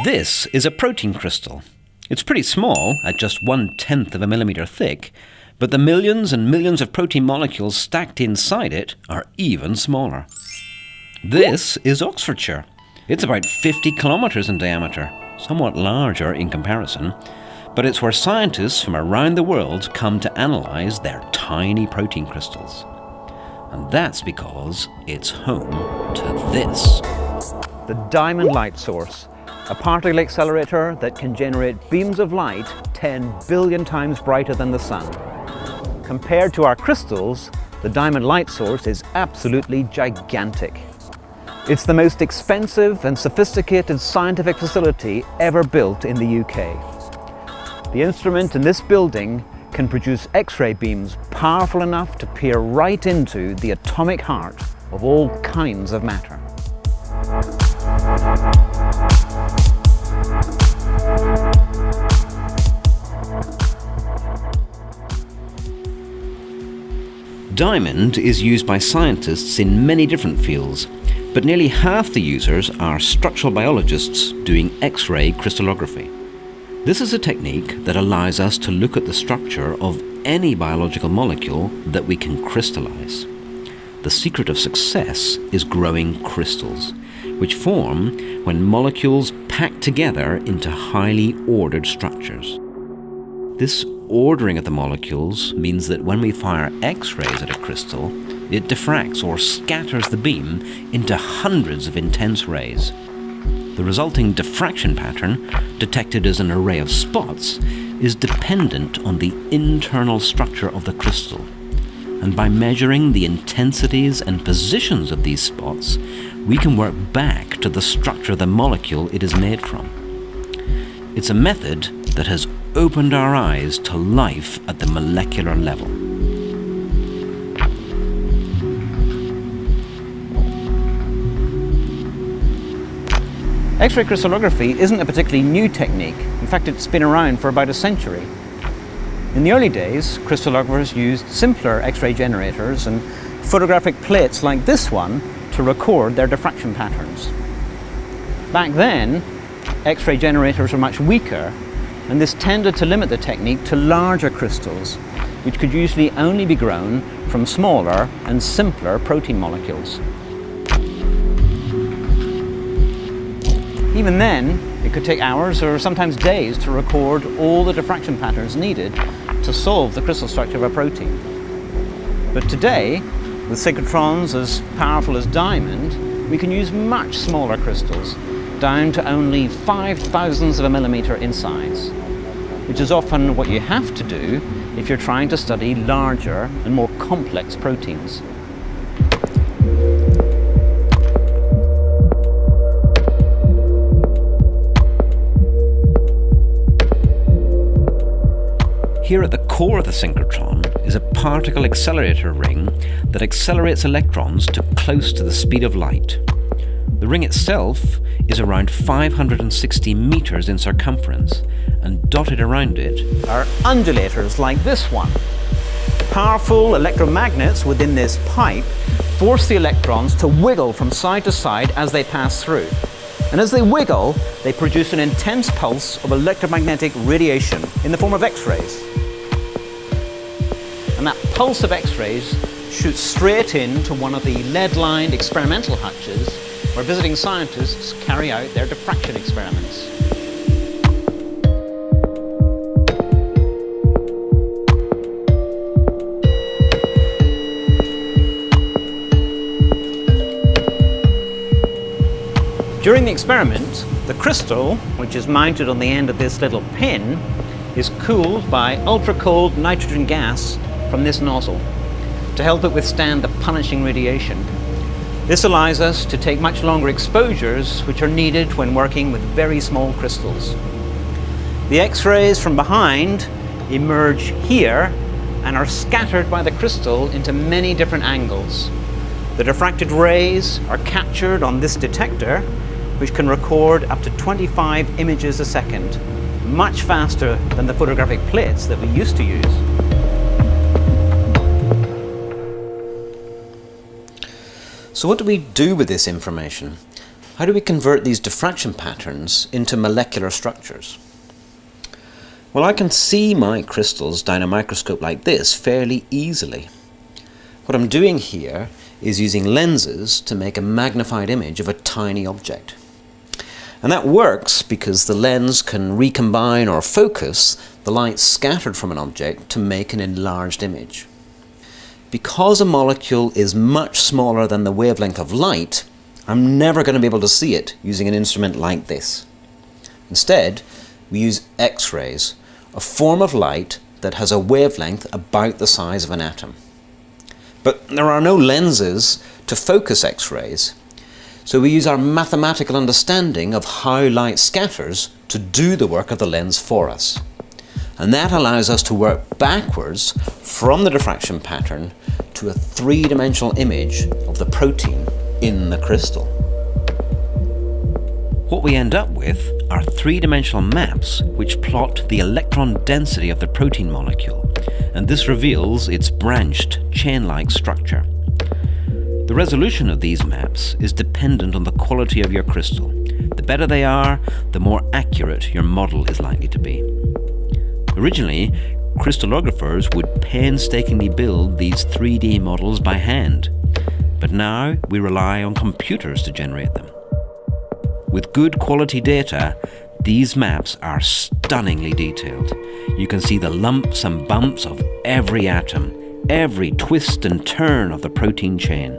This is a protein crystal. It's pretty small, at just 1/10 of a millimetre thick, but the millions and millions of protein molecules stacked inside it are even smaller. This is Oxfordshire. It's about 50 kilometres in diameter, somewhat larger in comparison, but it's where scientists from around the world come to analyse their tiny protein crystals. And that's because it's home to this. The diamond light source, a particle accelerator that can generate beams of light 10 billion times brighter than the sun. Compared to our crystals, the diamond light source is absolutely gigantic. It's the most expensive and sophisticated scientific facility ever built in the UK. The instrument in this building can produce X-ray beams powerful enough to peer right into the atomic heart of all kinds of matter. Diamond is used by scientists in many different fields, but nearly half the users are structural biologists doing X-ray crystallography. This is a technique that allows us to look at the structure of any biological molecule that we can crystallize. The secret of success is growing crystals, which form when molecules pack together into highly ordered structures. This ordering of the molecules means that when we fire X-rays at a crystal, it diffracts or scatters the beam into hundreds of intense rays. The resulting diffraction pattern, detected as an array of spots, is dependent on the internal structure of the crystal. And by measuring the intensities and positions of these spots, we can work back to the structure of the molecule it is made from. It's a method that has opened our eyes to life at the molecular level. X-ray crystallography isn't a particularly new technique. In fact, it's been around for about a century. In the early days, crystallographers used simpler X-ray generators and photographic plates like this one to record their diffraction patterns. Back then, X-ray generators were much weaker, and this tended to limit the technique to larger crystals, which could usually only be grown from smaller and simpler protein molecules. Even then, it could take hours or sometimes days to record all the diffraction patterns needed to solve the crystal structure of a protein. But today, with synchrotrons as powerful as diamond, we can use much smaller crystals, down to only 5/1000ths of a millimeter in size, which is often what you have to do if you're trying to study larger and more complex proteins. Here at the core of the synchrotron is a particle accelerator ring that accelerates electrons to close to the speed of light. The ring itself is around 560 meters in circumference, and dotted around it are undulators like this one. Powerful electromagnets within this pipe force the electrons to wiggle from side to side as they pass through. And as they wiggle, they produce an intense pulse of electromagnetic radiation in the form of X-rays. And that pulse of X-rays shoots straight into one of the lead-lined experimental hatches where visiting scientists carry out their diffraction experiments. During the experiment, the crystal, which is mounted on the end of this little pin, is cooled by ultra-cold nitrogen gas from this nozzle to help it withstand the punishing radiation. This allows us to take much longer exposures, which are needed when working with very small crystals. The X-rays from behind emerge here and are scattered by the crystal into many different angles. The diffracted rays are captured on this detector, which can record up to 25 images a second, much faster than the photographic plates that we used to use. So what do we do with this information? How do we convert these diffraction patterns into molecular structures? Well, I can see my crystals down a microscope like this fairly easily. What I'm doing here is using lenses to make a magnified image of a tiny object. And that works because the lens can recombine or focus the light scattered from an object to make an enlarged image. Because a molecule is much smaller than the wavelength of light, I'm never going to be able to see it using an instrument like this. Instead, we use X-rays, a form of light that has a wavelength about the size of an atom. But there are no lenses to focus X-rays, so we use our mathematical understanding of how light scatters to do the work of the lens for us. And that allows us to work backwards from the diffraction pattern to a three-dimensional image of the protein in the crystal. What we end up with are three-dimensional maps which plot the electron density of the protein molecule, and this reveals its branched, chain-like structure. The resolution of these maps is dependent on the quality of your crystal. The better they are, the more accurate your model is likely to be. Originally, crystallographers would painstakingly build these 3D models by hand, but now we rely on computers to generate them. With good quality data, these maps are stunningly detailed. You can see the lumps and bumps of every atom, every twist and turn of the protein chain.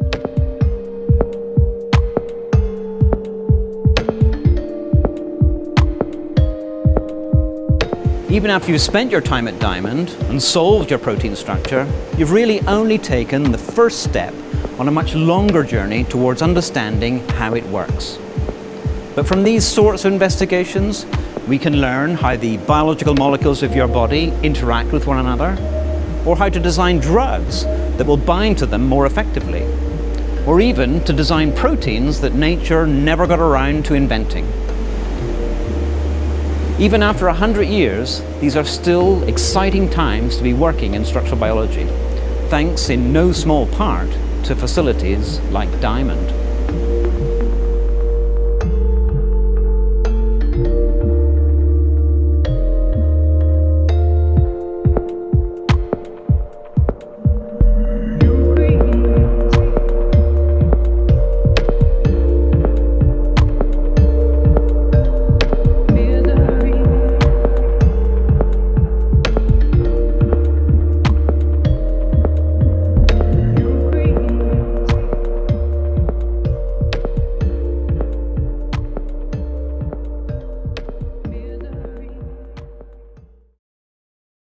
Even after you've spent your time at Diamond and solved your protein structure, you've really only taken the first step on a much longer journey towards understanding how it works. But from these sorts of investigations, we can learn how the biological molecules of your body interact with one another, or how to design drugs that will bind to them more effectively, or even to design proteins that nature never got around to inventing. Even after 100 years, these are still exciting times to be working in structural biology, thanks in no small part to facilities like Diamond.